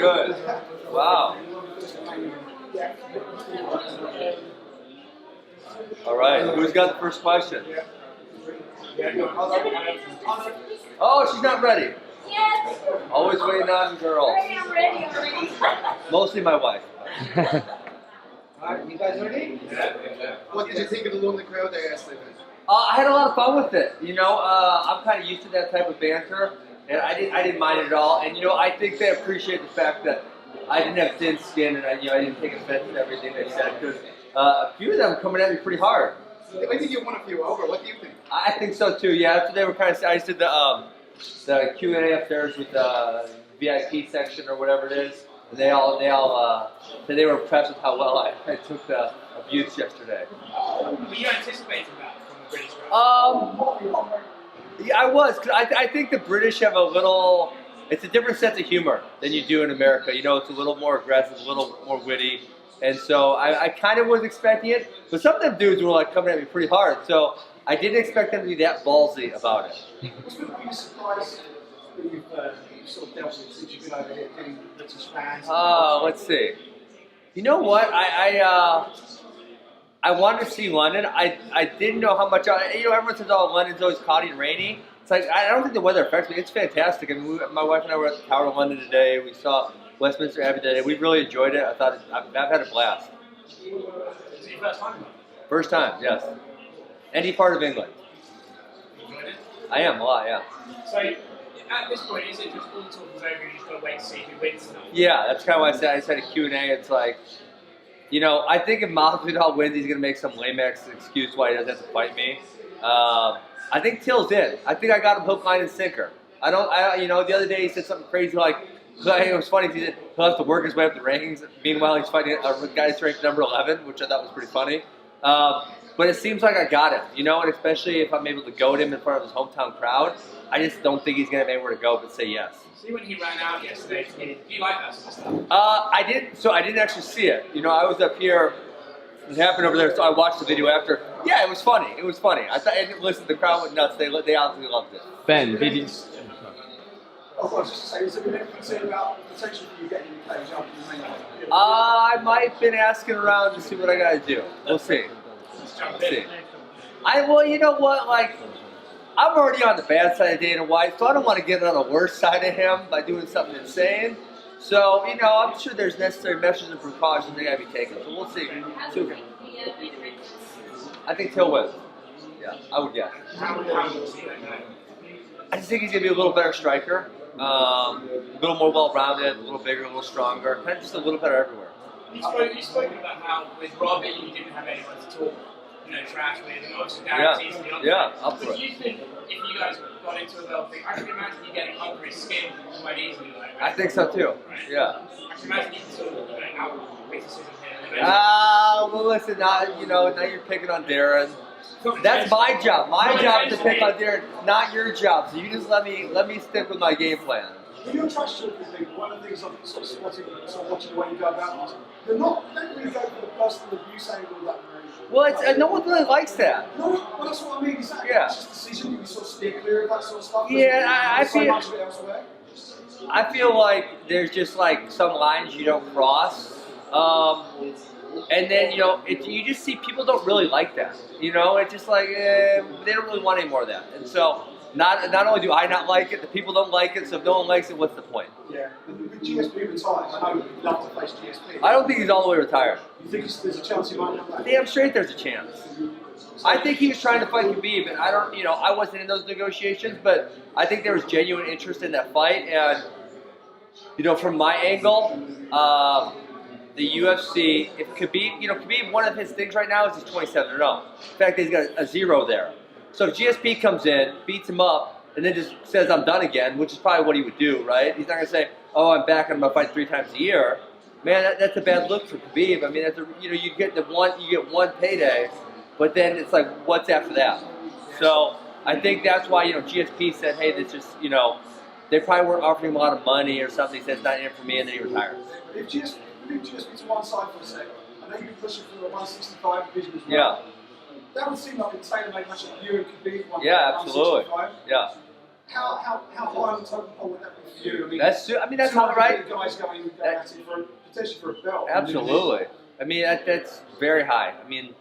good. Wow. All right, who's got the first question? Oh, she's not ready. Yes. Always waiting on girls. I'm ready already. Mostly my wife. Alright, you guys ready? Yeah. What did you think of the lonely crowd there yesterday? I had a lot of fun with it. You know, I'm kind of used to that type of banter, and I didn't mind it at all. And you know, I think they appreciate the fact that I didn't have thin skin, and I didn't take offense to everything they said, because a few of them coming at me pretty hard. I think you won a few over. What do you think? I think so too. Yeah, after they were kind of, I just did the Q&A upstairs with the VIP section or whatever it is, and they all said they were impressed with how well I took the abuse yesterday. Were you anticipating that from the British crowd? Yeah, I was, because I think the British have it's a different sense of humor than you do in America. You know, it's a little more aggressive, a little more witty. And so I kind of was expecting it, but some of them dudes were like coming at me pretty hard. So I didn't expect them to be that ballsy about it. What's been the biggest surprise that you've sort of dealt with since you've been over here doing British fans? Let's see. You know what? I wanted to see London. I didn't know how much. Everyone says, "Oh, London's always cloudy and rainy." It's like I don't think the weather affects me. It's fantastic. I mean, my wife and I were at the Tower of London today. We saw Westminster Abbey today. We really enjoyed it. I've had a blast. Is it your first time? First time, yes. Any part of England. You enjoyed it? I am a lot, yeah. So at this point, is it just all talk is over and you just got to wait to see who wins tonight? Yeah, that's kind of why I said a Q&A. It's like, you know, I think if Masvidal wins, he's going to make some lame-ass excuse why he doesn't have to fight me. I think Till's in. I think I got him hook, line, and sinker. You know, the other day he said something crazy like, it was funny, he said he'll have to work his way up the rankings. Meanwhile, he's fighting a guy that's ranked number 11, which I thought was pretty funny. But it seems like I got him, you know, and especially if I'm able to goad him in front of his hometown crowd, I just don't think he's going to have anywhere to go but say yes. See when he ran out yesterday, do you like that sort of stuff? I didn't actually see it. You know, I was up here, it happened over there, so I watched the video after. Yeah, it was funny. It was funny. Listen, the crowd went nuts. They obviously loved it. Ben, did you... I was just to say, has there been any concern about the potential for you getting in the cage after the main event? I might have been asking around to see what I got to do. We'll see. We'll see. Well, you know what? Like, I'm already on the bad side of Dana White, so I don't want to get on the worst side of him by doing something insane. So, you know, I'm sure there's necessary measures and precautions that got to be taken. So we'll see. I think Till wins. Yeah, I would guess. How would you see that going? I just think he's going to be a little better striker. A little more well-rounded, a little bigger, a little stronger, kind of just a little better everywhere. You've spoken about how with Robbie you didn't have anyone to talk, trash with, and obviously guarantees to the other. Yeah, up for But it. do you think if you guys got into a little thing, I can imagine you getting under his skin quite easily. Like, I think so too. Yeah. I can imagine you can sort of out criticism him. Well, listen, now you're picking on Darren. That's my job. My job is to pick on Darren, not your job. So you just let me stick with my game plan. When you're trash talking people, one of the things I'm sort of spotting, sort of watching the way you go about this, you don't really go for the personal abuse angle of that very. Well, no one really likes that. No, well that's what I mean. Exactly. Yeah. It's just a decision you sort of steer clear of that sort of stuff. Yeah, I so feel. much of it elsewhere. I feel like there's just like some lines you don't cross, and then you just see people don't really like that. It's just like they don't really want any more of that, and so. Not only do I not like it, the people don't like it, so if no one likes it, what's the point? Yeah, with GSP retired, I know you'd love to face GSP. I don't think he's all the way retired. You think there's a chance he might come back? Damn straight there's a chance. I think he was trying to fight Khabib, and I wasn't in those negotiations, but I think there was genuine interest in that fight, and, from my angle, the UFC, if Khabib, Khabib, one of his things right now is he's 27-0. In fact, he's got a 0 there. So if GSP comes in, beats him up, and then just says, I'm done again, which is probably what he would do, right? He's not going to say, oh, I'm back and I'm going to fight 3 times a year. Man, that's a bad look for Khabib. I mean, you get one payday, but then it's like, what's after that? So I think that's why, GSP said, hey, this just, they probably weren't offering him a lot of money or something. He said, it's not in for me, and then he retires. If GSP to one side for a second, I know you've been pushing for the 165 division as well. Yeah. That would seem like a tailor-made matchup for you and Khabib. Yeah, absolutely. Yeah. how high on the totem pole would that be for you? That's two how, right? guys going at it for potentially for a belt. Absolutely. I mean, that's very high. I mean,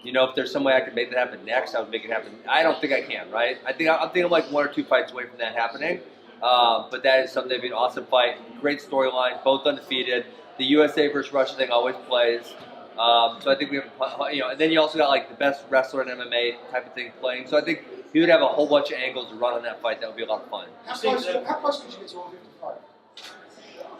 you know, if there's some way I could make that happen next, I would make it happen. I don't think I can, right? I'm thinking like 1 or 2 fights away from that happening. But that is something that'd be an awesome fight. Great storyline, both undefeated. The USA versus Russia thing always plays. So I think we have, you know, and then you also got like the best wrestler in MMA type of thing playing. So I think you would have a whole bunch of angles to run on that fight. That would be a lot of fun. How close did you get to 155?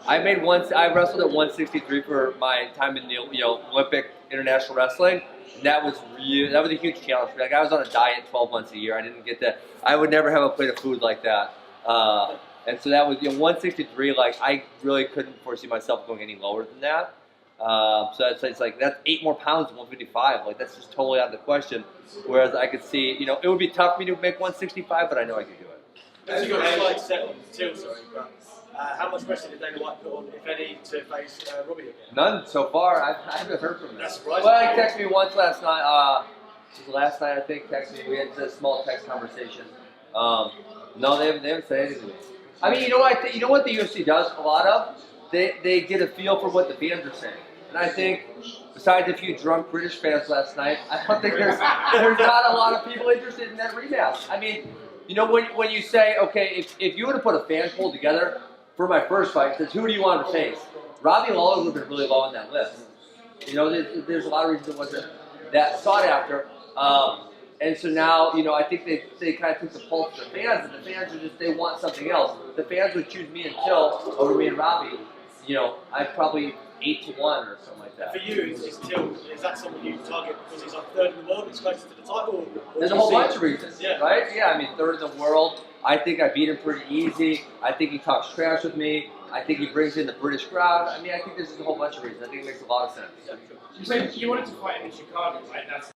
I wrestled at 163 for my time in the Olympic international wrestling. And that was a huge challenge for me. Like I was on a diet 12 months a year. I didn't get that. I would never have a plate of food like that. And so that was 163. Like I really couldn't foresee myself going any lower than that. So it's like that's 8 more pounds than 155. Like that's just totally out of the question. Whereas I could see, it would be tough for me to make 165, but I know I could do it. As you got a slight set on Till, sorry, but how much pressure did Dana White put on, if any, to face Robbie again? None so far. I haven't heard from him. That's surprising. Well, he texted me once last night. It was last night, I think. Texted me. We had a small text conversation. No, they haven't said anything to me. I mean, you know what the UFC does a lot of? They get a feel for what the fans are saying. And I think, besides a few drunk British fans last night, I don't think there's not a lot of people interested in that rematch. I mean, when you say, okay, if you were to put a fan poll together for my first fight, it says, who do you want to face? Robbie Lawler would have been really low on that list. There's a lot of reasons it wasn't that sought after. And so now, I think they kind of took the pulse of the fans, and the fans they want something else. The fans would choose me and Till over me and Robbie. I'd probably 8-1 or something like that. For you, is Till, is that someone you target because he's like third in the world, he's closer to the title? Or There's a whole bunch of reasons, yeah. right? Yeah, I mean, third in the world. I think I beat him pretty easy. I think he talks trash with me. I think he brings in the British crowd. I mean, I think there's a whole bunch of reasons. I think it makes a lot of sense. So you wanted to fight him in Chicago, right? That's